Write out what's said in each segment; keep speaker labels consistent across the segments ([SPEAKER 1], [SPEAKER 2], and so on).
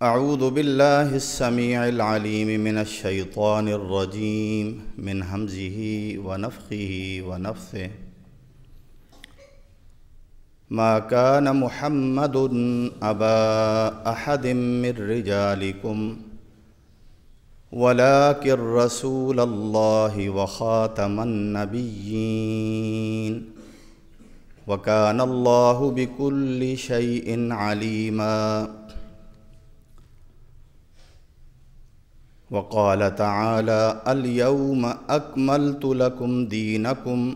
[SPEAKER 1] اعوذ باللہ السمیع العلیم من الشیطان الرجیم من ہمزہ ونفخہ ونفثہ ما كان محمد ابا احد من رجالکم ولكن رسول اللہ وخاتم النبیین وكان اللہ بكل شیء علیما وقال تعالى اليوم أكملت لكم دينكم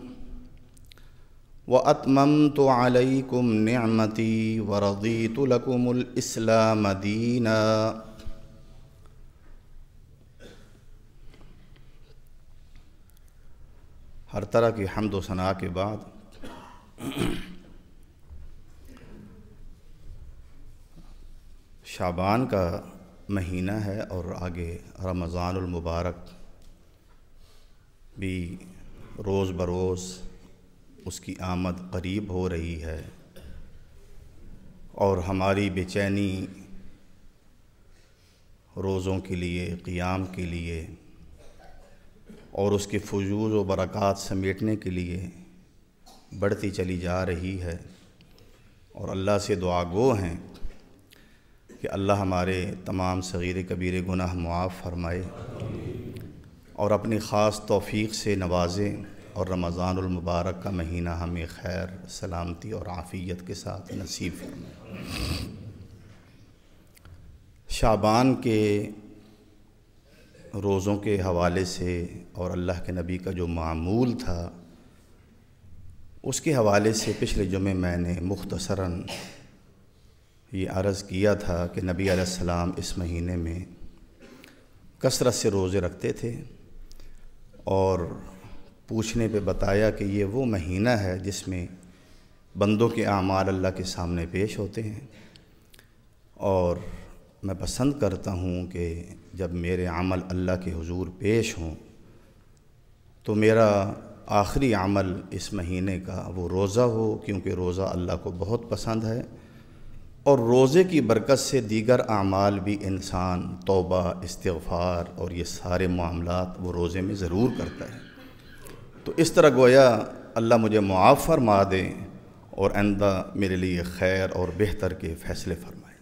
[SPEAKER 1] وأتممت عليكم نعمتي ورضيت لكم الإسلام دينا۔ ہر طرح کی حمد و ثنا کے بعد شعبان کا مہینہ ہے اور آگے رمضان المبارک بھی روز بروز اس کی آمد قریب ہو رہی ہے، اور ہماری بے چینی روزوں کے لیے، قیام کے لیے اور اس کے فیوض و برکات سمیٹنے کے لیے بڑھتی چلی جا رہی ہے، اور اللہ سے دعا گو ہیں کہ اللہ ہمارے تمام صغیر کبیر گناہ معاف فرمائے اور اپنی خاص توفیق سے نوازے، اور رمضان المبارک کا مہینہ ہمیں خیر، سلامتی اور عافیت کے ساتھ نصیب فرمائے۔ شعبان کے روزوں کے حوالے سے اور اللہ کے نبی کا جو معمول تھا اس کے حوالے سے پچھلے جمعے میں نے مختصراً یہ عرض کیا تھا کہ نبی علیہ السلام اس مہینے میں کثرت سے روزے رکھتے تھے، اور پوچھنے پہ بتایا کہ یہ وہ مہینہ ہے جس میں بندوں کے اعمال اللہ کے سامنے پیش ہوتے ہیں، اور میں پسند کرتا ہوں کہ جب میرے عمل اللہ کے حضور پیش ہوں تو میرا آخری عمل اس مہینے کا وہ روزہ ہو، کیونکہ روزہ اللہ کو بہت پسند ہے، اور روزے کی برکت سے دیگر اعمال بھی انسان توبہ، استغفار اور یہ سارے معاملات وہ روزے میں ضرور کرتا ہے۔ تو اس طرح گویا اللہ مجھے معاف فرما دے اور آئندہ میرے لیے خیر اور بہتر کے فیصلے فرمائے۔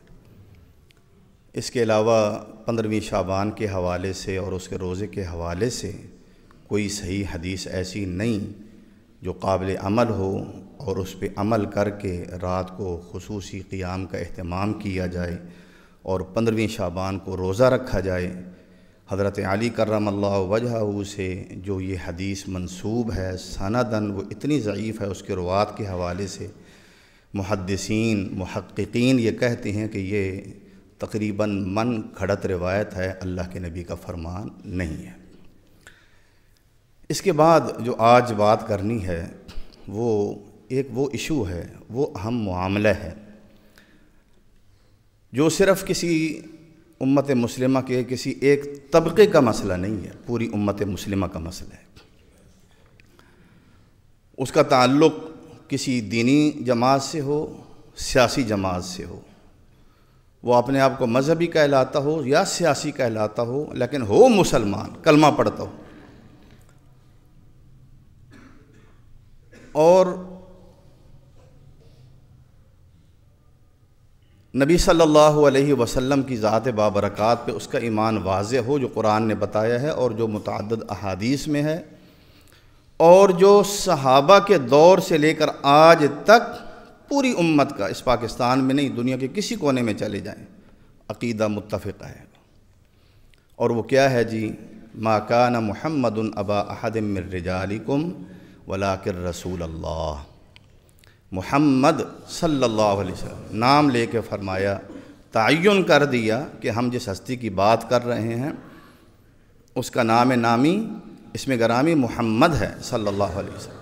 [SPEAKER 1] اس کے علاوہ 15ویں شعبان کے حوالے سے اور اس کے روزے کے حوالے سے کوئی صحیح حدیث ایسی نہیں جو قابل عمل ہو اور اس پہ عمل کر کے رات کو خصوصی قیام کا اہتمام کیا جائے اور 15ویں شعبان کو روزہ رکھا جائے۔ حضرت علی کرم اللہ وجہہ سے جو یہ حدیث منسوب ہے سنداً وہ اتنی ضعیف ہے، اس کے روات کے حوالے سے محدثین، محققین یہ کہتے ہیں کہ یہ تقریباً من گھڑت روایت ہے، اللہ کے نبی کا فرمان نہیں ہے۔ اس کے بعد جو آج بات کرنی ہے وہ ایشو ہے، وہ اہم معاملہ ہے جو صرف کسی امت مسلمہ کے کسی ایک طبقے کا مسئلہ نہیں ہے، پوری امت مسلمہ کا مسئلہ ہے۔ اس کا تعلق کسی دینی جماعت سے ہو، سیاسی جماعت سے ہو، وہ اپنے آپ کو مذہبی کہلاتا ہو یا سیاسی کہلاتا ہو، لیکن ہو مسلمان، کلمہ پڑھتا ہو، اور نبی صلی اللہ علیہ وسلم کی ذات بابرکات پہ اس کا ایمان واضح ہو جو قرآن نے بتایا ہے اور جو متعدد احادیث میں ہے، اور جو صحابہ کے دور سے لے کر آج تک پوری امت کا، اس پاکستان میں نہیں دنیا کے کسی کونے میں چلے جائیں، عقیدہ متفقہ ہے، اور وہ کیا ہے جی؟ ما کان محمد ابا احد من رجالکم ولکن رسول اللہ۔ محمد صلی اللہ علیہ وسلم نام لے کے فرمایا، تعین کر دیا کہ ہم جس ہستی کی بات کر رہے ہیں اس کا نام نامی، اسم گرامی محمد ہے صلی اللہ علیہ وسلم،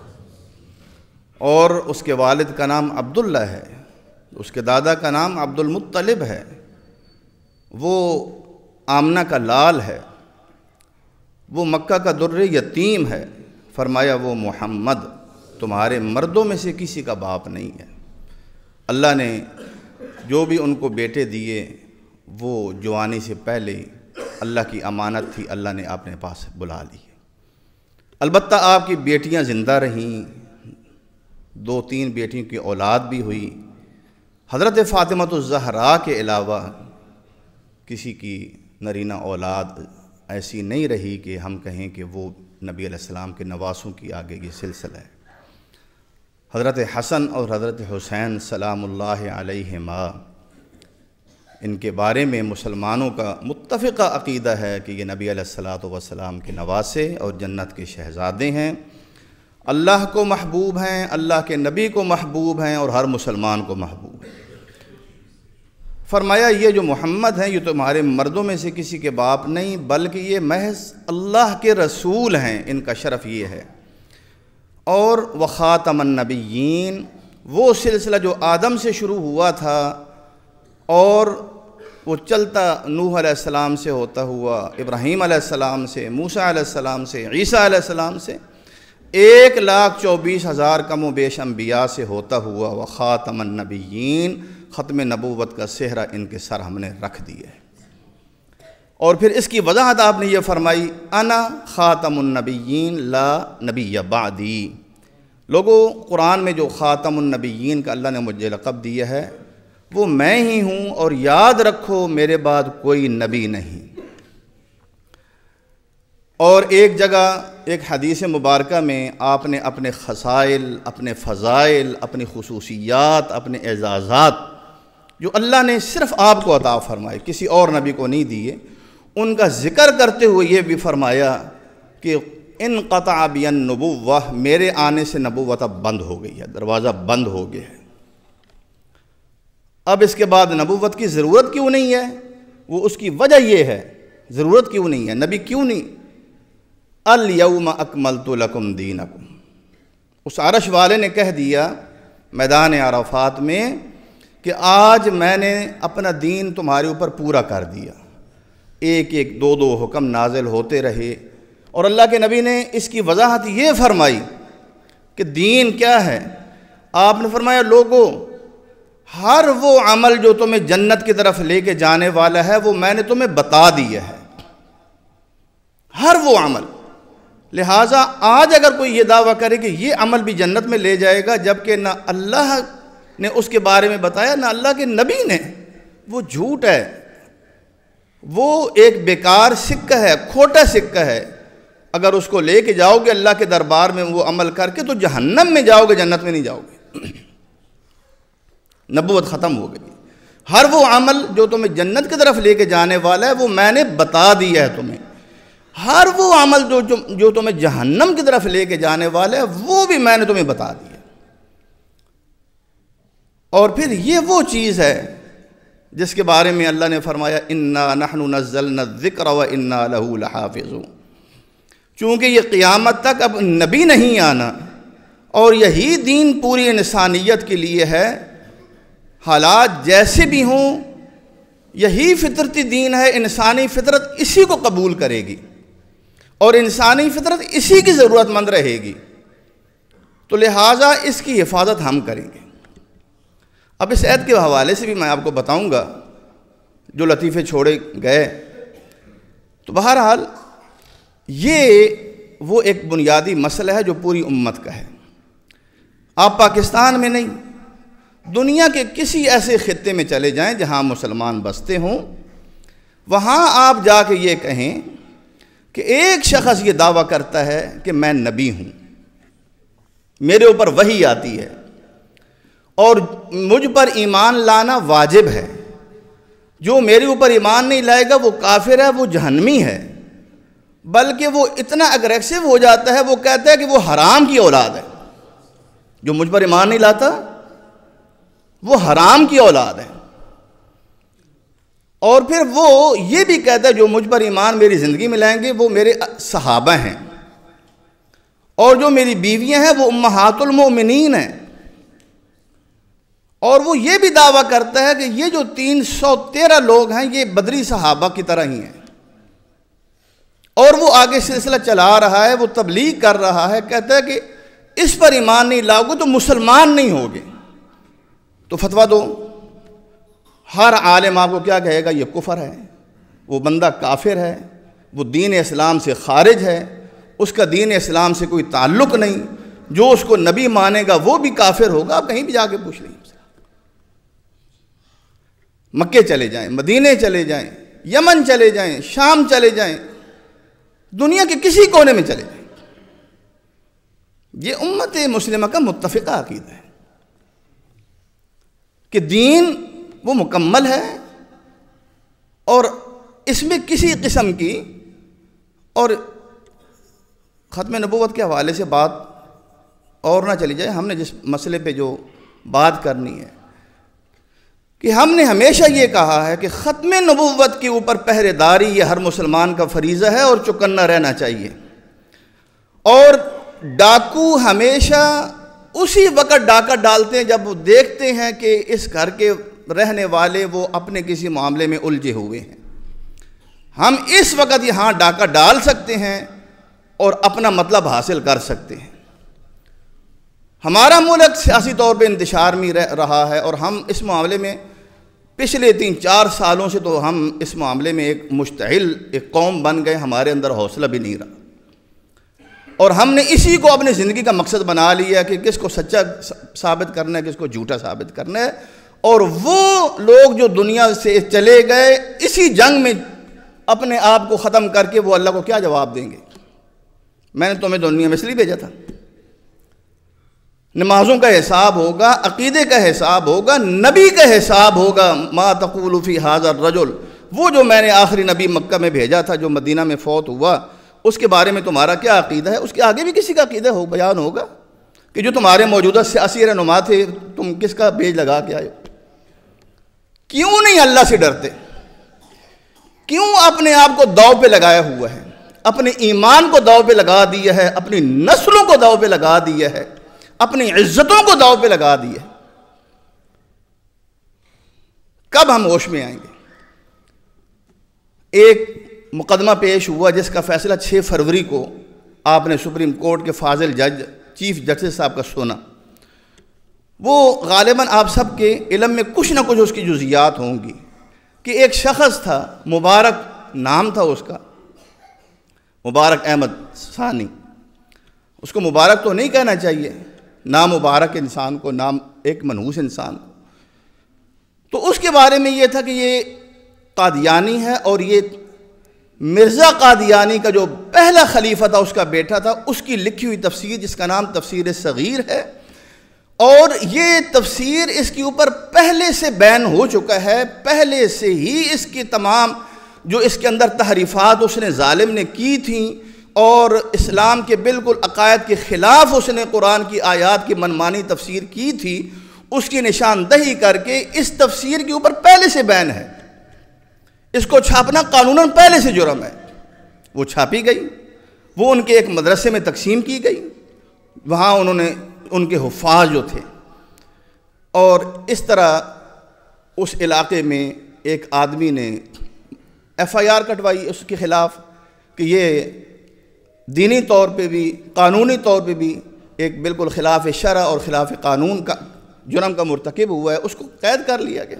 [SPEAKER 1] اور اس کے والد کا نام عبداللہ ہے، اس کے دادا کا نام عبد المطلب ہے، وہ آمنہ کا لال ہے، وہ مکہ کا در یتیم ہے۔ فرمایا وہ محمد تمہارے مردوں میں سے کسی کا باپ نہیں ہے۔ اللہ نے جو بھی ان کو بیٹے دیے وہ جوانی سے پہلے اللہ کی امانت تھی، اللہ نے اپنے پاس بلا لی۔ البتہ آپ کی بیٹیاں زندہ رہیں، 2-3 بیٹیوں کی اولاد بھی ہوئی۔ حضرت فاطمۃ الزہرا کے علاوہ کسی کی نرینہ اولاد ایسی نہیں رہی کہ ہم کہیں کہ وہ نبی علیہ السلام کے نواسوں کی آگے یہ سلسلہ ہے۔ حضرت حسن اور حضرت حسین سلام اللہ علیہما، ان کے بارے میں مسلمانوں کا متفقہ عقیدہ ہے کہ یہ نبی علیہ السلام کے نواسے اور جنت کے شہزادے ہیں، اللہ کو محبوب ہیں، اللہ کے نبی کو محبوب ہیں اور ہر مسلمان کو محبوب ہیں۔ فرمایا یہ جو محمد ہیں یہ تمہارے مردوں میں سے کسی کے باپ نہیں، بلکہ یہ محض اللہ کے رسول ہیں، ان کا شرف یہ ہے۔ اور وخاتم النبیین، وہ سلسلہ جو آدم سے شروع ہوا تھا اور وہ چلتا نوح علیہ السلام سے ہوتا ہوا، ابراہیم علیہ السلام سے، موسیٰ علیہ السلام سے، عیسیٰ علیہ السلام سے، 1,24,000 کم و بیش انبیاء سے ہوتا ہوا وخاتم النبیین، ختم نبوت کا سہرہ ان کے سر ہم نے رکھ دیا ہے۔ اور پھر اس کی وضاحت آپ نے یہ فرمائی، انا خاتم النبیین لا نبی بعدی۔ لوگوں، قرآن میں جو خاتم النبیین کا اللہ نے مجھے لقب دیا ہے وہ میں ہی ہوں، اور یاد رکھو میرے بعد کوئی نبی نہیں۔ اور ایک جگہ ایک حدیث مبارکہ میں آپ نے اپنے خصائل، اپنے فضائل، اپنی خصوصیات، اپنے اعزازات جو اللہ نے صرف آپ کو عطا فرمائے، کسی اور نبی کو نہیں دیے، ان کا ذکر کرتے ہوئے یہ بھی فرمایا کہ انقطع بی النبوہ، میرے آنے سے نبوت اب بند ہو گئی ہے، دروازہ بند ہو گیا ہے۔ اب اس کے بعد نبوت کی ضرورت کیوں نہیں ہے؟ وہ اس کی وجہ یہ ہے، ضرورت کیوں نہیں ہے، نبی کیوں نہیں؟ الیوم اکملت لکم دینکم، اس عرش والے نے کہہ دیا میدان عرفات میں کہ آج میں نے اپنا دین تمہارے اوپر پورا کر دیا۔ ایک 2 حکم نازل ہوتے رہے، اور اللہ کے نبی نے اس کی وضاحت یہ فرمائی کہ دین کیا ہے۔ آپ نے فرمایا لوگو، ہر وہ عمل جو تمہیں جنت کی طرف لے کے جانے والا ہے وہ میں نے تمہیں بتا دیا ہے، ہر وہ عمل۔ لہٰذا آج اگر کوئی یہ دعویٰ کرے کہ یہ عمل بھی جنت میں لے جائے گا جبکہ نہ اللہ نے اس کے بارے میں بتایا نہ اللہ کے نبی نے، وہ جھوٹ ہے، وہ ایک بیکار سکہ ہے، کھوٹا سکہ ہے۔ اگر اس کو لے کے جاؤ گے اللہ کے دربار میں وہ عمل کر کے تو جہنم میں جاؤ گے، جنت میں نہیں جاؤ گے۔ نبوت ختم ہو گئی۔ ہر وہ عمل جو تمہیں جنت کی طرف لے کے جانے والا ہے وہ میں نے بتا دیا ہے تمہیں، ہر وہ عمل جو تمہیں جہنم کی طرف لے کے جانے والا ہے وہ بھی میں نے تمہیں بتا دیا۔ اور پھر یہ وہ چیز ہے جس کے بارے میں اللہ نے فرمایا انا نحن نزلنا الذکر وانا لہ لحافظون۔ چونکہ یہ قیامت تک اب نبی نہیں آنا اور یہی دین پوری انسانیت کے لیے ہے، حالات جیسے بھی ہوں یہی فطرتی دین ہے، انسانی فطرت اسی کو قبول کرے گی اور انسانی فطرت اسی کی ضرورت مند رہے گی، تو لہٰذا اس کی حفاظت ہم کریں گے۔ اب اس عید کے حوالے سے بھی میں آپ کو بتاؤں گا، جو لطیفے چھوڑے گئے، تو بہرحال یہ وہ ایک بنیادی مسئلہ ہے جو پوری امت کا ہے۔ آپ پاکستان میں نہیں، دنیا کے کسی ایسے خطے میں چلے جائیں جہاں مسلمان بستے ہوں، وہاں آپ جا کے یہ کہیں کہ ایک شخص یہ دعویٰ کرتا ہے کہ میں نبی ہوں، میرے اوپر وحی آتی ہے اور مجھ پر ایمان لانا واجب ہے، جو میرے اوپر ایمان نہیں لائے گا وہ کافر ہے، وہ جہنمی ہے، بلکہ وہ اتنا اگریسو ہو جاتا ہے، وہ کہتا ہے کہ وہ حرام کی اولاد ہے، جو مجھ پر ایمان نہیں لاتا وہ حرام کی اولاد ہے۔ اور پھر وہ یہ بھی کہتا ہے جو مجھ پر ایمان میری زندگی میں لائیں گے وہ میرے صحابہ ہیں، اور جو میری بیویاں ہیں وہ امہات المؤمنین ہیں۔ اور وہ یہ بھی دعویٰ کرتا ہے کہ یہ جو 313 لوگ ہیں یہ بدری صحابہ کی طرح ہی ہیں، اور وہ آگے سلسلہ چلا رہا ہے، وہ تبلیغ کر رہا ہے، کہتا ہے کہ اس پر ایمان نہیں لاؤ گے تو مسلمان نہیں ہوگے، تو فتویٰ دو۔ ہر عالم آپ کو کیا کہے گا؟ یہ کفر ہے، وہ بندہ کافر ہے، وہ دین اسلام سے خارج ہے، اس کا دین اسلام سے کوئی تعلق نہیں، جو اس کو نبی مانے گا وہ بھی کافر ہوگا۔ آپ کہیں بھی جا کے پوچھ لیں، مکے چلے جائیں، مدینے چلے جائیں، یمن چلے جائیں، شام چلے جائیں، دنیا کے کسی کونے میں چلے جائیں، یہ امت مسلمہ کا متفقہ عقیدہ ہے کہ دین وہ مکمل ہے، اور اس میں کسی قسم کی، اور ختم نبوت کے حوالے سے بات اور نہ چلی جائے، ہم نے جس مسئلے پہ جو بات کرنی ہے کہ ہم نے ہمیشہ یہ کہا ہے کہ ختم نبوت کے اوپر پہرے داری یہ ہر مسلمان کا فریضہ ہے اور چوکنا رہنا چاہیے، اور ڈاکو ہمیشہ اسی وقت ڈاکہ ڈالتے ہیں جب وہ دیکھتے ہیں کہ اس گھر کے رہنے والے وہ اپنے کسی معاملے میں الجھے ہوئے ہیں۔ ہم اس وقت یہاں ڈاکہ ڈال سکتے ہیں اور اپنا مطلب حاصل کر سکتے ہیں۔ ہمارا ملک سیاسی طور پہ انتشار میں رہا ہے، اور ہم اس معاملے میں پچھلے 3-4 سالوں سے تو ہم اس معاملے میں ایک مشتعل ایک قوم بن گئے، ہمارے اندر حوصلہ بھی نہیں رہا، اور ہم نے اسی کو اپنی زندگی کا مقصد بنا لیا کہ کس کو سچا ثابت کرنا ہے، کس کو جھوٹا ثابت کرنا ہے، اور وہ لوگ جو دنیا سے چلے گئے اسی جنگ میں اپنے آپ کو ختم کر کے وہ اللہ کو کیا جواب دیں گے؟ میں نے تمہیں دنیا میں اس لیے بھیجا تھا۔ نمازوں کا حساب ہوگا، عقیدے کا حساب ہوگا، نبی کا حساب ہوگا۔ ما تقول فی ھذا الرجل، وہ جو میں نے آخری نبی مکہ میں بھیجا تھا جو مدینہ میں فوت ہوا، اس کے بارے میں تمہارا کیا عقیدہ ہے؟ اس کے آگے بھی کسی کا عقیدہ بیان ہوگا کہ جو تمہارے موجودہ سیاسی رہنما تھے تم کس کا بیج لگا کے آئے؟ کیوں نہیں اللہ سے ڈرتے؟ کیوں اپنے آپ کو داؤ پہ لگایا ہوا ہے؟ اپنے ایمان کو داؤ پہ لگا دیا ہے، اپنی نسلوں کو داؤ پہ لگا دیا ہے، اپنی عزتوں کو داؤ پہ لگا دیا ہے۔ کب ہم ہوش میں آئیں گے؟ ایک مقدمہ پیش ہوا جس کا فیصلہ 6 فروری کو آپ نے سپریم کورٹ کے فاضل جج چیف جسٹس صاحب کا سنا۔ وہ غالباً آپ سب کے علم میں کچھ نہ کچھ اس کی جزیات ہوں گی کہ ایک شخص تھا، مبارک نام تھا اس کا، مبارک احمد ثانی۔ اس کو مبارک تو نہیں کہنا چاہیے، نام مبارک انسان کو، نام ایک منحوس انسان کو۔ تو اس کے بارے میں یہ تھا کہ یہ قادیانی ہے، اور یہ مرزا قادیانی کا جو پہلا خلیفہ تھا اس کا بیٹا تھا، اس کی لکھی ہوئی تفسیر جس کا نام تفسیر صغیر ہے، اور یہ تفسیر اس کے اوپر پہلے سے بین ہو چکا ہے، پہلے سے ہی اس کی تمام جو اس کے اندر تحریفات اس نے ظالم نے کی تھیں، اور اسلام کے بالکل عقائد کے خلاف اس نے قرآن کی آیات کی منمانی تفسیر کی تھی، اس کی نشاندہی کر کے اس تفسیر کے اوپر پہلے سے بین ہے۔ اس کو چھاپنا قانوناً پہلے سے جرم ہے۔ وہ چھاپی گئی، وہ ان کے ایک مدرسے میں تقسیم کی گئی، وہاں انہوں نے ان کے حفاظ جو تھے، اور اس طرح اس علاقے میں ایک آدمی نے FIR کٹوائی اس کے خلاف کہ یہ دینی طور پہ بھی قانونی طور پہ بھی ایک بالکل خلاف شرع اور خلاف قانون کا جرم کا مرتکب ہوا ہے، اس کو قید کر لیا گیا۔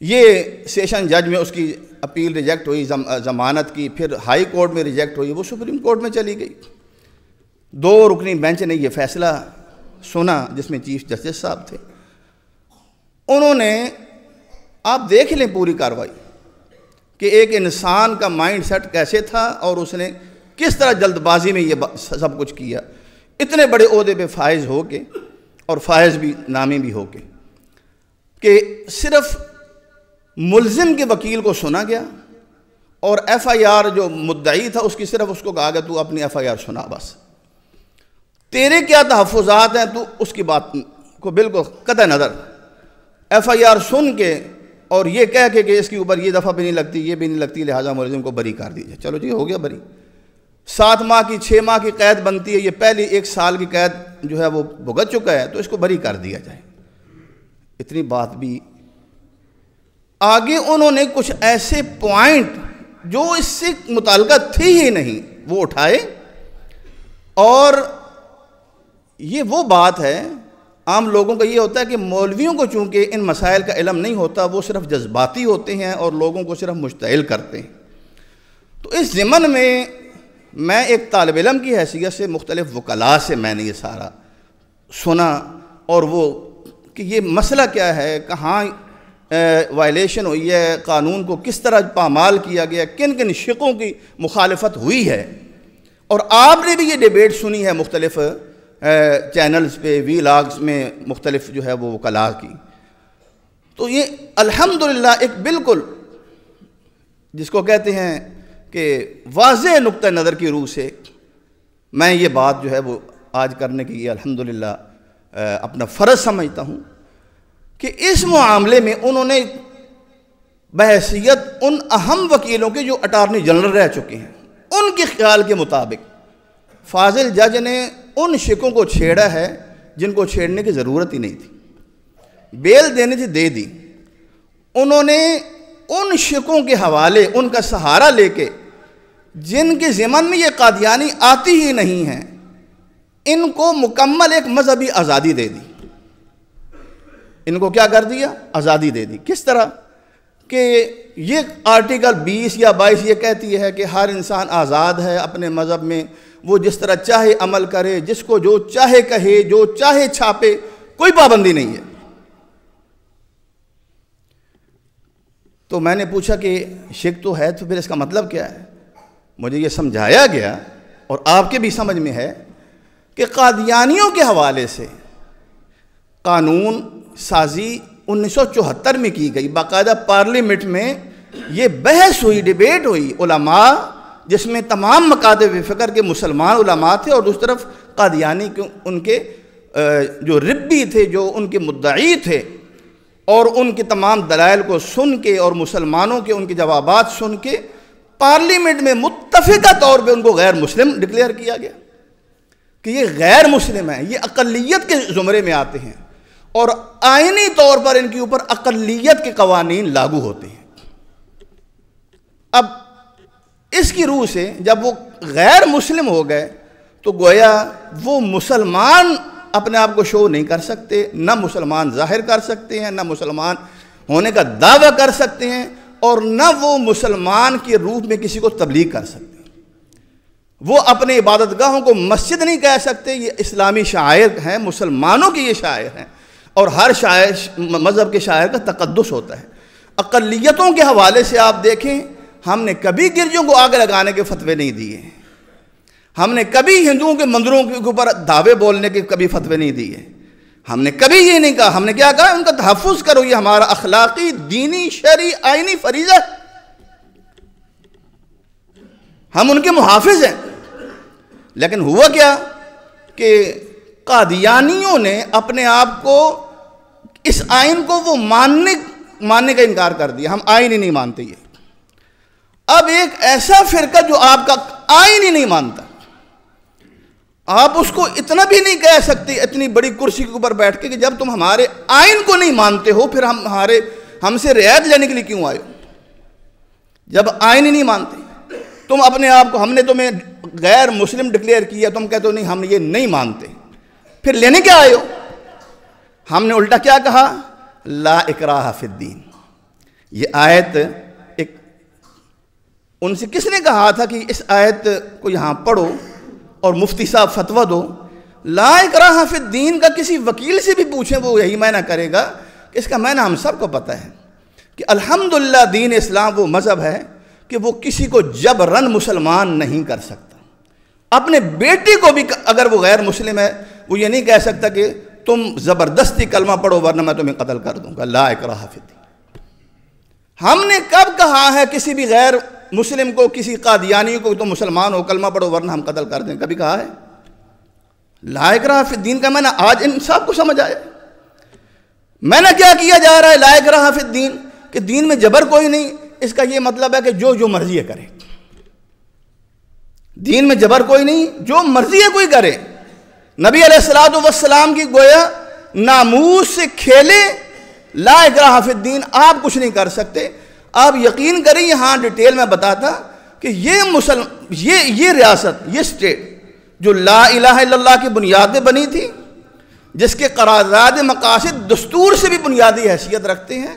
[SPEAKER 1] یہ سیشن جج میں اس کی اپیل ریجیکٹ ہوئی، ضمانت کی، پھر ہائی کورٹ میں ریجیکٹ ہوئی، وہ سپریم کورٹ میں چلی گئی۔ 2 رکنی بینچ نے یہ فیصلہ سنا جس میں چیف جسٹس صاحب تھے۔ انہوں نے، آپ دیکھ لیں پوری کارروائی کہ ایک انسان کا مائنڈ سیٹ کیسے تھا، اور اس نے کس طرح جلد بازی میں یہ سب کچھ کیا، اتنے بڑے عہدے پہ فائز ہو کے، اور فائز بھی نامی بھی ہو کے، کہ صرف ملزم کے وکیل کو سنا گیا، اور FIR جو مدعی تھا اس کی صرف اس کو کہا گیا تو اپنی FIR سنا، بس تیرے کیا تحفظات ہیں تو اس کی بات کو بالکل قطع نظر FIR سن کے، اور یہ کہہ کے کہ اس کے اوپر یہ دفعہ بھی نہیں لگتی، یہ بھی نہیں لگتی، لہٰذا ملزم کو بری کر دیجیے۔ چلو جی، ہو گیا بری۔ 7 ماہ کی 6 ماہ کی قید بنتی ہے، یہ پہلی 1 سال کی قید جو ہے وہ بھگت چکا ہے، تو اس کو بری کر دیا جائے۔ اتنی بات بھی آگے انہوں نے کچھ ایسے پوائنٹ جو اس سے متعلقہ تھی ہی نہیں وہ اٹھائے، اور یہ وہ بات ہے عام لوگوں کا یہ ہوتا ہے کہ مولویوں کو چونکہ ان مسائل کا علم نہیں ہوتا، وہ صرف جذباتی ہوتے ہیں اور لوگوں کو صرف مشتعل کرتے ہیں۔ تو اس ضمن میں ایک طالب علم کی حیثیت سے مختلف وکلاء سے میں نے یہ سارا سنا، اور وہ کہ یہ مسئلہ کیا ہے، کہاں وائلیشن ہوئی ہے، قانون کو کس طرح پامال کیا گیا، کن کن شقوں کی مخالفت ہوئی ہے۔ اور آپ نے بھی یہ ڈیبیٹ سنی ہے مختلف چینلز پہ، وی لاگز میں مختلف جو ہے وہ وکلاء کی۔ تو یہ الحمدللہ ایک بالکل جس کو کہتے ہیں کہ واضح نقطہ نظر کی روح سے میں یہ بات جو ہے وہ آج کرنے کی یہ الحمدللہ اپنا فرض سمجھتا ہوں کہ اس معاملے میں انہوں نے بحیثیت ان اہم وکیلوں کے جو اٹارنی جنرل رہ چکے ہیں، ان کے خیال کے مطابق فاضل جج نے ان شکوں کو چھیڑا ہے جن کو چھیڑنے کی ضرورت ہی نہیں تھی، بیل دینے تھی دے دی۔ انہوں نے ان شکوں کے حوالے ان کا سہارا لے کے جن کے ضمن میں یہ قادیانی آتی ہی نہیں ہیں، ان کو مکمل ایک مذہبی آزادی دے دی۔ ان کو کیا کر دیا؟ آزادی دے دی۔ کس طرح کہ یہ آرٹیکل 20 یا 22 یہ کہتی ہے کہ ہر انسان آزاد ہے اپنے مذہب میں، وہ جس طرح چاہے عمل کرے، جس کو جو چاہے کہے، جو چاہے چھاپے، کوئی پابندی نہیں ہے۔ تو میں نے پوچھا کہ شک تو ہے، تو پھر اس کا مطلب کیا ہے؟ مجھے یہ سمجھایا گیا اور آپ کے بھی سمجھ میں ہے کہ قادیانیوں کے حوالے سے قانون سازی 1974 میں کی گئی، باقاعدہ پارلیمنٹ میں یہ بحث ہوئی، ڈیبیٹ ہوئی، علماء جس میں تمام مکاتب فکر کے مسلمان علماء تھے، اور دوسری طرف قادیانی کے ان کے جو ربی تھے، جو ان کے مدعی تھے، اور ان کے تمام دلائل کو سن کے اور مسلمانوں کے ان کے جوابات سن کے پارلیمنٹ میں متفقہ طور پہ ان کو غیر مسلم ڈکلیئر کیا گیا کہ یہ غیر مسلم ہیں، یہ اقلیت کے زمرے میں آتے ہیں، اور آئینی طور پر ان کے اوپر اقلیت کے قوانین لاگو ہوتے ہیں۔ اب اس کی روح سے جب وہ غیر مسلم ہو گئے تو گویا وہ مسلمان اپنے آپ کو شو نہیں کر سکتے، نہ مسلمان ظاہر کر سکتے ہیں، نہ مسلمان ہونے کا دعویٰ کر سکتے ہیں، اور نہ وہ مسلمان کے روپ میں کسی کو تبلیغ کر سکتے ہیں۔ وہ اپنے عبادت گاہوں کو مسجد نہیں کہہ سکتے، یہ اسلامی شاعر ہیں، مسلمانوں کے یہ شاعر ہیں، اور ہر شاعر مذہب کے شاعر کا تقدس ہوتا ہے۔ اقلیتوں کے حوالے سے آپ دیکھیں، ہم نے کبھی گرجوں کو آگ لگانے کے فتوے نہیں دیے، ہم نے کبھی ہندوؤں کے مندروں کے اوپر دعوے بولنے کے کبھی فتوے نہیں دیے، ہم نے کبھی یہ نہیں کہا، ہم نے کیا کہا؟ ان کا تحفظ کرو، یہ ہمارا اخلاقی، دینی، شرعی، آئینی فریضہ ہے، ہم ان کے محافظ ہیں۔ لیکن ہوا کیا کہ قادیانیوں نے اپنے آپ کو اس آئین کو وہ ماننے کا انکار کر دیا، ہم آئین ہی نہیں مانتے۔ یہ اب ایک ایسا فرقہ جو آپ کا آئین ہی نہیں مانتا، آپ اس کو اتنا بھی نہیں کہہ سکتے اتنی بڑی کرسی کے اوپر بیٹھ کے کہ جب تم ہمارے آئین کو نہیں مانتے ہو پھر ہم سے رعایت لینے کے لیے کیوں آئے ہو؟ جب آئین ہی نہیں مانتے، تم اپنے آپ کو، ہم نے تمہیں غیر مسلم ڈکلیئر کیا، تم کہتے ہو نہیں ہم یہ نہیں مانتے، پھر لینے کیا آئے ہو؟ ہم نے الٹا کیا کہا؟ لا اکراہ فی الدین۔ یہ آیت ان سے کس نے کہا تھا کہ اس آیت کو یہاں پڑھو اور مفتی صاحب فتویٰ دو؟ لا اکراہ فی الدین کا کسی وکیل سے بھی پوچھیں وہ یہی معنی کرے گا کہ اس کا معنی ہم سب کو پتہ ہے کہ الحمدللہ دین اسلام وہ مذہب ہے کہ وہ کسی کو جبراً مسلمان نہیں کر سکتا۔ اپنے بیٹے کو بھی اگر وہ غیر مسلم ہے وہ یہ نہیں کہہ سکتا کہ تم زبردستی کلمہ پڑھو ورنہ میں تمہیں قتل کر دوں گا۔ لا اکراہ فی الدین۔ ہم نے کب کہا ہے کسی بھی غیر مسلم کو، کسی قادیانی کو تم مسلمان ہو کلمہ پڑھو ورنہ ہم قتل کر دیں؟ کبھی کہا ہے؟ لا اکراہ فی الدین کا میں نے آج ان سب کو سمجھ آیا۔ میں نے کیا کیا جا رہا ہے لا اکراہ فی الدین کہ دین میں جبر کوئی نہیں، اس کا یہ مطلب ہے کہ جو مرضی ہے کرے۔ دین میں جبر کوئی نہیں، جو مرضی ہے کوئی کرے۔ نبی علیہ الصلوۃ والسلام کی گویا ناموس سے کھیلے، لا اکراہ فی الدین، آپ کچھ نہیں کر سکتے۔ آپ یقین کریں یہاں ڈیٹیل میں بتاتا کہ یہ ریاست، یہ اسٹیٹ جو لا الہ الا اللہ کی بنیاد پہ بنی تھی، جس کے قرارداد مقاصد دستور سے بھی بنیادی حیثیت رکھتے ہیں،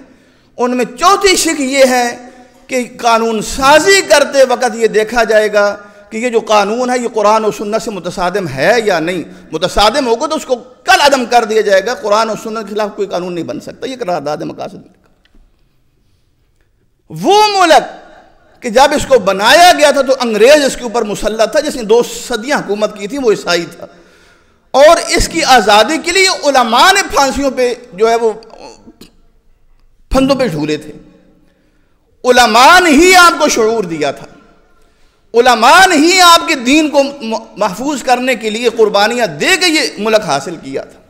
[SPEAKER 1] ان میں چوتھی شق یہ ہے کہ قانون سازی کرتے وقت یہ دیکھا جائے گا کہ یہ جو قانون ہے یہ قرآن و سنت سے متصادم ہے یا نہیں۔ متصادم ہوگا تو اس کو کل عدم کر دیا جائے گا۔ قرآن و سنت کے خلاف کوئی قانون نہیں بن سکتا، یہ قرارداد مقاصد میں۔ وہ ملک کہ جب اس کو بنایا گیا تھا تو انگریز اس کے اوپر مسلط تھا، جس نے 2 صدیاں حکومت کی تھی، وہ عیسائی تھا، اور اس کی آزادی کے لیے علماء نے پھانسیوں پہ جو ہے وہ پھندوں پہ جھولے تھے۔ علماء نے ہی آپ کو شعور دیا تھا، علماء نے ہی آپ کے دین کو محفوظ کرنے کے لیے قربانیاں دے کے یہ ملک حاصل کیا تھا۔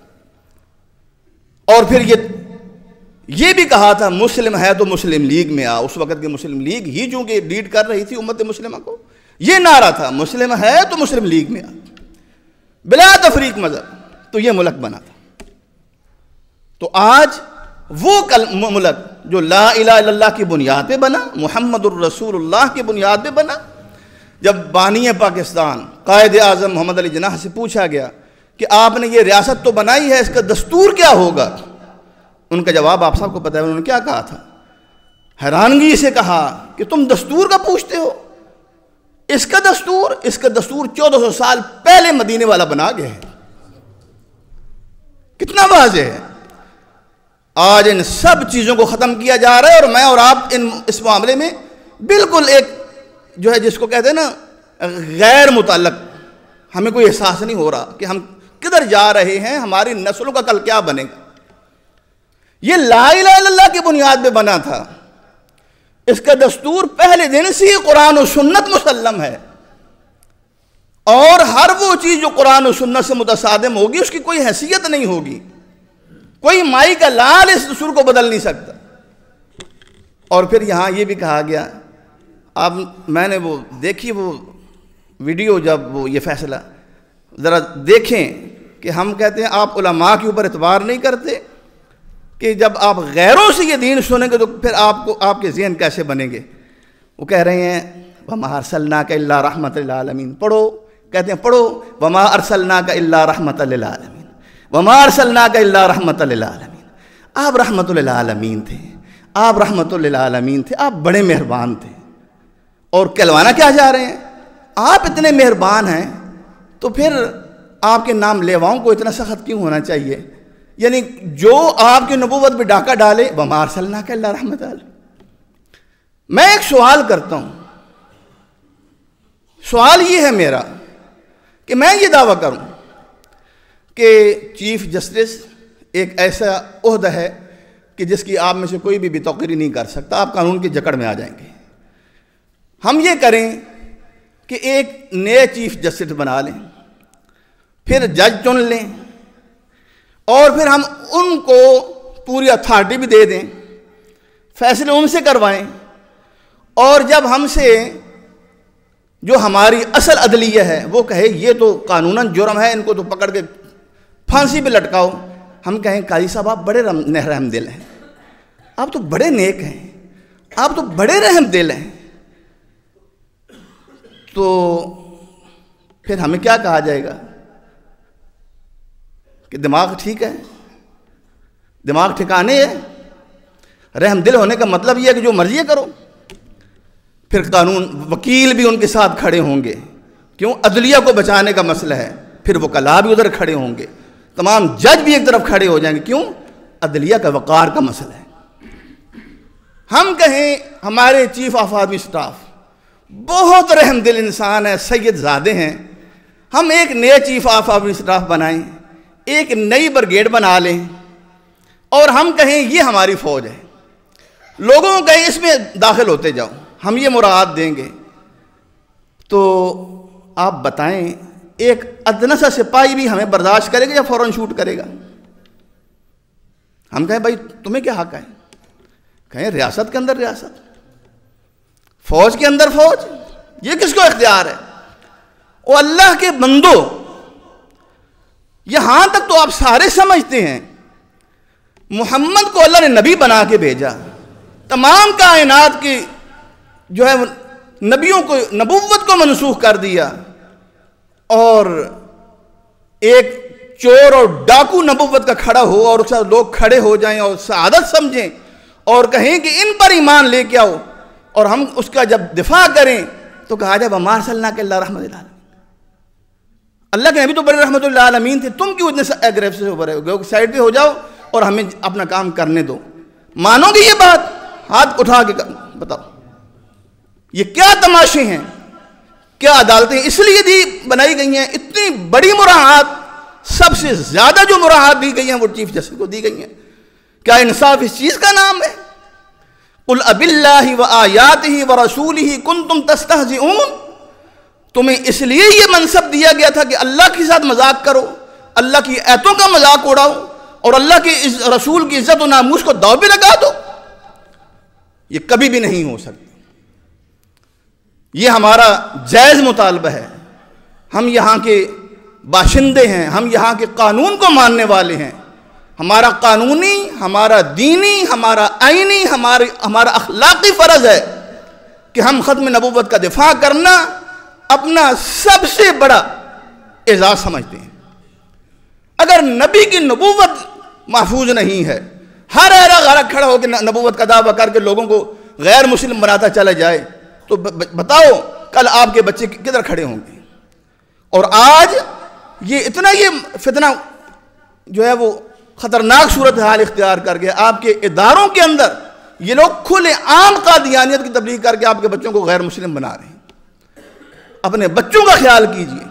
[SPEAKER 1] اور پھر یہ بھی کہا تھا مسلم ہے تو مسلم لیگ میں آ۔ اس وقت کی مسلم لیگ ہی چونکہ لیڈ کر رہی تھی امت مسلمہ کو، یہ نعرہ تھا مسلم ہے تو مسلم لیگ میں آ، بلا تفریق مذہب، تو یہ ملک بنا تھا۔ تو آج وہ ملک جو لا الہ الا اللہ کی بنیاد پہ بنا، محمد الرسول اللہ کی بنیاد پہ بنا، جب بانی پاکستان قائد اعظم محمد علی جناح سے پوچھا گیا کہ آپ نے یہ ریاست تو بنائی ہے، اس کا دستور کیا ہوگا؟ ان کا جواب آپ سب کو پتہ ہے، انہوں نے کیا کہا تھا؟ حیرانگی سے کہا کہ تم دستور کا پوچھتے ہو؟ اس کا دستور 1400 سال پہلے مدینے والا بنا گیا ہے۔ کتنا واضح ہے۔ آج ان سب چیزوں کو ختم کیا جا رہا ہے، اور میں اور آپ اس معاملے میں بالکل ایک جو ہے جس کو کہتے ہیں نا غیر متعلق، ہمیں کوئی احساس نہیں ہو رہا کہ ہم کدھر جا رہے ہیں، ہماری نسلوں کا کل کیا بنے گا۔ یہ لا الہ الا اللہ کی بنیاد پہ بنا تھا، اس کا دستور پہلے دن سے ہی قرآن و سنت مسلم ہے، اور ہر وہ چیز جو قرآن و سنت سے متصادم ہوگی اس کی کوئی حیثیت نہیں ہوگی، کوئی مائی کا لال اس دستور کو بدل نہیں سکتا۔ اور پھر یہاں یہ بھی کہا گیا، اب میں نے وہ دیکھی وہ ویڈیو، جب وہ یہ فیصلہ ذرا دیکھیں کہ ہم کہتے ہیں آپ علماء کے اوپر اعتبار نہیں کرتے، کہ جب آپ غیروں سے یہ دین سنیں گے تو پھر آپ کے ذہن کیسے بنیں گے؟ وہ کہہ رہے ہیں وَمَا أَرْسَلْنَاكَ إِلَّا رَحْمَةً لِلْعَالَمِينَ، پڑھو، کہتے ہیں پڑھو وَمَا أَرْسَلْنَاكَ إِلَّا رَحْمَةً لِلْعَالَمِينَ، وَمَا أَرْسَلْنَاكَ إِلَّا رَحْمَةً لِلْعَالَمِينَ۔ آپ رحمت للعالمین تھے، آپ رحمت للعالمین تھے، آپ بڑے مہربان تھے، اور کہلوانا کیا جا رہے ہیں؟ آپ اتنے مہربان ہیں تو پھر آپ کے نام لیواؤں کو اتنا سخت کیوں ہونا چاہیے؟ یعنی جو آپ کی نبوت پہ ڈاکہ ڈالے، وَمَا أَرْسَلْنَاكَ إِلَّا رَحْمَةً لِلْعَالَمِينَ۔ میں ایک سوال کرتا ہوں، سوال یہ ہے میرا کہ میں یہ دعویٰ کروں کہ چیف جسٹس ایک ایسا عہدہ ہے کہ جس کی آپ میں سے کوئی بھی بتوقیری نہیں کر سکتا، آپ قانون کی جکڑ میں آ جائیں گے۔ ہم یہ کریں کہ ایک نئے چیف جسٹس بنا لیں، پھر جج چن لیں، اور پھر ہم ان کو پوری اتھارٹی بھی دے دیں، فیصلے ان سے کروائیں، اور جب ہم سے جو ہماری اصل عدلیہ ہے وہ کہے یہ تو قانوناً جرم ہے، ان کو تو پکڑ کے پھانسی پہ لٹکاؤ، ہم کہیں قاضی صاحب آپ بڑے رحم دل ہیں، آپ تو بڑے نیک ہیں، آپ تو بڑے رحم دل ہیں، تو پھر ہمیں کیا کہا جائے گا کہ دماغ ٹھیک ہے، دماغ ٹھکانے ہے؟ رحم دل ہونے کا مطلب یہ ہے کہ جو مرضی کرو۔ پھر قانون وکیل بھی ان کے ساتھ کھڑے ہوں گے، کیوں؟ عدلیہ کو بچانے کا مسئلہ ہے، پھر وکلاء بھی ادھر کھڑے ہوں گے، تمام جج بھی ایک طرف کھڑے ہو جائیں گے، کیوں؟ عدلیہ کا وقار کا مسئلہ ہے۔ ہم کہیں ہمارے چیف آف آرمی سٹاف بہت رحم دل انسان ہے، سید زادے ہیں، ہم ایک نئے چیف آف آرمی سٹاف بنائیں، ایک نئی بریگیڈ بنا لیں، اور ہم کہیں یہ ہماری فوج ہے، لوگوں کو کہیں اس میں داخل ہوتے جاؤ، ہم یہ مراعات دیں گے، تو آپ بتائیں ایک ادنیٰ سا سپاہی بھی ہمیں برداشت کرے گا یا فوراً شوٹ کرے گا؟ ہم کہیں بھائی تمہیں کیا حق ہے؟ کہیں ریاست کے اندر ریاست، فوج کے اندر فوج، یہ کس کو اختیار ہے؟ او اللہ کے بندو، یہاں تک تو آپ سارے سمجھتے ہیں محمد کو اللہ نے نبی بنا کے بھیجا، تمام کائنات کی جو ہے نبیوں کو نبوت کو منسوخ کر دیا، اور ایک چور اور ڈاکو نبوت کا کھڑا ہو اور اس کے ساتھ لوگ کھڑے ہو جائیں اور سعادت سمجھیں اور کہیں کہ ان پر ایمان لے کے آؤ، اور ہم اس کا جب دفاع کریں تو کہا جائے وَمَا أَرْسَلْنَاكَ إِلَّا رَحْمَةً لِّلْعَالَمِينَ، اللہ کے نبی تو بڑے رحمت اللہ عالمین تھے، تم کیوں اتنے ایگریسو سے ہو رہے ہو؟ سائڈ پہ ہو جاؤ اور ہمیں اپنا کام کرنے دو۔ مانو گے یہ بات؟ ہاتھ اٹھا کے بتاؤ، یہ کیا تماشے ہیں، کیا عدالتیں اس لیے دی بنائی گئی ہیں؟ اتنی بڑی مراعات، سب سے زیادہ جو مراعات دی گئی ہیں وہ چیف جسٹس کو دی گئی ہیں۔ کیا انصاف اس چیز کا نام ہے؟ قُلْ أَبِاللَّهِ وَآيَاتِهِ وَرَسُولِهِ كُنْتُمْ تَسْتَهْزِئُونَ، تمہیں اس لیے یہ منصب دیا گیا تھا کہ اللہ کے ساتھ مذاق کرو، اللہ کی آیتوں کا مذاق اڑاؤ اور اللہ کے رسول کی عزت و ناموس کو داؤ پہ لگا دو؟ یہ کبھی بھی نہیں ہو سکتا۔ یہ ہمارا جائز مطالبہ ہے، ہم یہاں کے باشندے ہیں، ہم یہاں کے قانون کو ماننے والے ہیں، ہمارا قانونی، ہمارا دینی، ہمارا آئینی، ہمارا اخلاقی فرض ہے کہ ہم ختم نبوت کا دفاع کرنا اپنا سب سے بڑا اعزاز سمجھتے ہیں۔ اگر نبی کی نبوت محفوظ نہیں ہے، ہر ایرا غرق کھڑا ہو کے نبوت کا دعویٰ کر کے لوگوں کو غیر مسلم بناتا چلا جائے تو بتاؤ کل آپ کے بچے کدھر کھڑے ہوں گے؟ اور آج یہ اتنا یہ فتنہ جو ہے وہ خطرناک صورتحال اختیار کر گیا، آپ کے اداروں کے اندر یہ لوگ کھلے عام قادیانیت کی تبلیغ کر کے آپ کے بچوں کو غیر مسلم بنا رہے ہیں۔ اپنے بچوں کا خیال کیجئے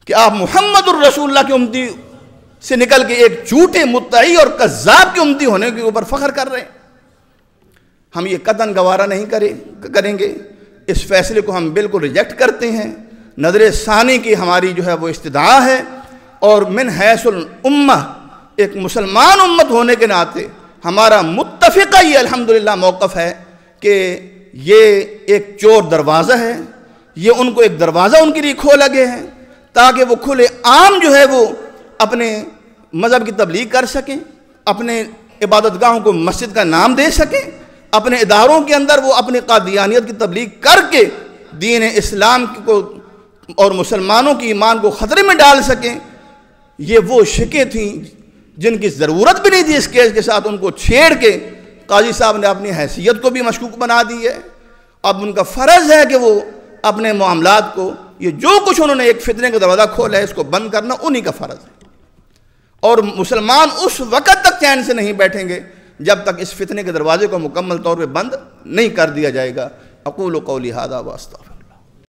[SPEAKER 1] کہ آپ محمد الرسول اللہ کی امتی سے نکل کے ایک جھوٹے مدعی اور کذاب کی امتی ہونے کے اوپر فخر کر رہے ہیں۔ ہم یہ قطعاً گوارہ نہیں کریں گے، اس فیصلے کو ہم بالکل ریجیکٹ کرتے ہیں۔ نظر ثانی کی ہماری جو ہے وہ استدعا ہے، اور من حیث الامہ ایک مسلمان امت ہونے کے ناطے ہمارا متفقہ یہ الحمدللہ موقف ہے کہ یہ ایک چور دروازہ ہے، یہ ان کو ایک دروازہ ان کے لیے کھولا گیا ہے تاکہ وہ کھلے عام جو ہے وہ اپنے مذہب کی تبلیغ کر سکیں، اپنے عبادت گاہوں کو مسجد کا نام دے سکیں، اپنے اداروں کے اندر وہ اپنی قادیانیت کی تبلیغ کر کے دین اسلام کو اور مسلمانوں کی ایمان کو خطرے میں ڈال سکیں۔ یہ وہ شکیں تھیں جن کی ضرورت بھی نہیں تھی اس کیس کے ساتھ، ان کو چھیڑ کے قاضی صاحب نے اپنی حیثیت کو بھی مشکوک بنا دی ہے۔ اب ان کا فرض ہے کہ وہ اپنے معاملات کو، یہ جو کچھ انہوں نے ایک فتنے کا دروازہ کھولا ہے اس کو بند کرنا انہی کا فرض ہے، اور مسلمان اس وقت تک چین سے نہیں بیٹھیں گے جب تک اس فتنے کے دروازے کو مکمل طور پہ بند نہیں کر دیا جائے گا۔ اقول قولی ھذا واستغفر